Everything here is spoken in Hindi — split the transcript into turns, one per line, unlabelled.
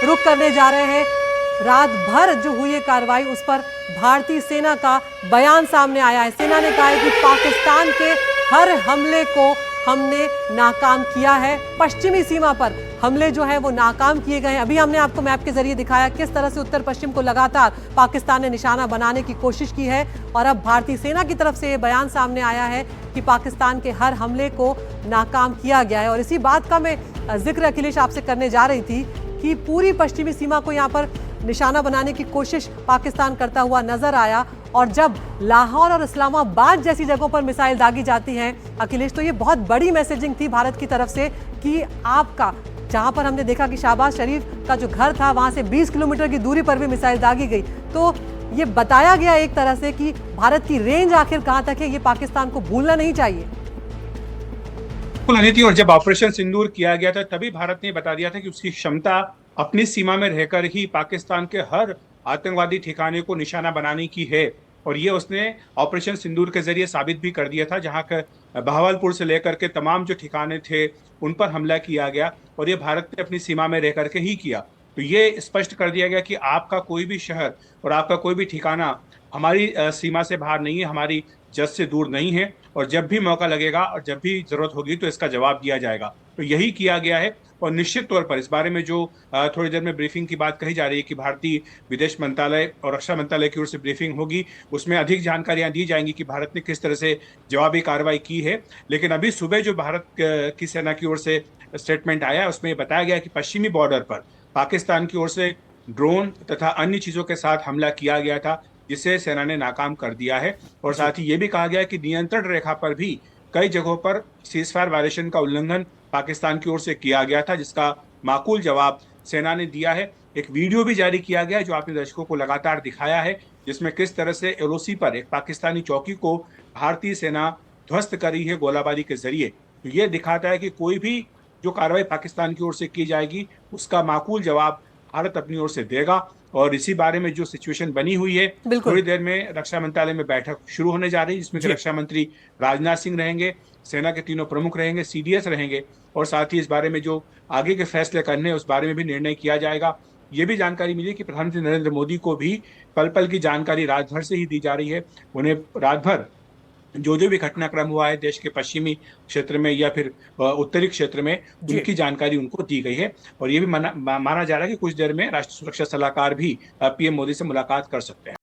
रुख करने जा रहे हैं। रात भर जो हुई है कार्रवाई, उस पर भारतीय सेना का बयान सामने आया है। सेना ने कहा है कि पाकिस्तान के हर हमले को हमने नाकाम किया है। पश्चिमी सीमा पर हमले जो है वो नाकाम किए गए हैं। अभी हमने आपको मैप के जरिए दिखाया किस तरह से उत्तर पश्चिम को लगातार पाकिस्तान ने निशाना बनाने की कोशिश की है, और अब भारतीय सेना की तरफ से ये बयान सामने आया है कि पाकिस्तान के हर हमले को नाकाम किया गया है। और इसी बात का मैं जिक्र अखिलेश आपसे करने जा रही थी कि पूरी पश्चिमी सीमा को यहाँ पर निशाना बनाने की कोशिश पाकिस्तान करता हुआ नजर आया, और जब लाहौर और इस्लामाबाद जैसी जगहों पर मिसाइल दागी जाती हैं अखिलेश, तो ये बहुत बड़ी मैसेजिंग थी भारत की तरफ से कि आपका, जहां पर हमने देखा कि शहबाज शरीफ का जो घर था वहां से 20 किलोमीटर की दूरी पर भी मिसाइल दागी गई, तो ये बताया गया एक तरह से कि भारत की रेंज आखिर कहां तक है, ये पाकिस्तान को भूलना नहीं चाहिए।
अनिति, और जब ऑपरेशन सिंदूर किया गया था तभी भारत ने बता दिया था कि उसकी क्षमता अपनी सीमा में रहकर ही पाकिस्तान के हर आतंकवादी ठिकाने को निशाना बनाने की है। और ये उसने ऑपरेशन सिंदूर के जरिए साबित भी कर दिया था, जहां बहावलपुर से लेकर के तमाम जो ठिकाने थे उन पर हमला किया गया, और ये भारत ने अपनी सीमा में रह करके ही किया। तो ये स्पष्ट कर दिया गया कि आपका कोई भी शहर और आपका कोई भी ठिकाना हमारी सीमा से बाहर नहीं है, हमारी जद से दूर नहीं है, और जब भी मौका लगेगा और जब भी जरूरत होगी तो इसका जवाब दिया जाएगा। तो यही किया गया है। और निश्चित तौर पर इस बारे में जो थोड़ी देर में ब्रीफिंग की बात कही जा रही है कि भारतीय विदेश मंत्रालय और रक्षा मंत्रालय की ओर से ब्रीफिंग होगी, उसमें अधिक जानकारियां दी जाएंगी कि भारत ने किस तरह से जवाबी कार्रवाई की है। लेकिन अभी सुबह जो भारत की सेना की ओर से स्टेटमेंट आया, उसमें बताया गया कि पश्चिमी बॉर्डर पर पाकिस्तान की ओर से ड्रोन तथा अन्य चीजों के साथ हमला किया गया था, जिसे सेना ने नाकाम कर दिया है। और साथ ही ये भी कहा गया कि नियंत्रण रेखा पर भी कई जगहों पर सीजफायर वायलेशन का उल्लंघन पाकिस्तान की ओर से किया गया था, जिसका माकूल जवाब सेना ने दिया है। एक वीडियो भी जारी किया गया है जो आपने दर्शकों को लगातार दिखाया है, जिसमें किस तरह से एलओसी पर एक पाकिस्तानी चौकी को भारतीय सेना ध्वस्त कर रही है गोलाबारी के जरिए। तो ये दिखाता है कि कोई भी जो कार्रवाई पाकिस्तान की ओर से की जाएगी उसका माकूल जवाब भारत अपनी ओर से देगा। और इसी बारे में जो सिचुएशन बनी हुई है, थोड़ी देर में रक्षा मंत्रालय में बैठक शुरू होने जा रही है, जिसमें रक्षा मंत्री राजनाथ सिंह रहेंगे, सेना के तीनों प्रमुख रहेंगे, सीडीएस रहेंगे, और साथ ही इस बारे में जो आगे के फैसले करने हैं उस बारे में भी निर्णय किया जाएगा। ये भी जानकारी मिली कि प्रधानमंत्री नरेंद्र मोदी को भी पल पल की जानकारी रात भर से ही दी जा रही है। उन्हें रात भर जो भी घटनाक्रम हुआ है देश के पश्चिमी क्षेत्र में या फिर उत्तरी क्षेत्र में, उनकी जानकारी उनको दी गई है। और ये भी माना जा रहा है कि कुछ देर में राष्ट्रीय सुरक्षा सलाहकार भी पीएम मोदी से मुलाकात कर सकते हैं।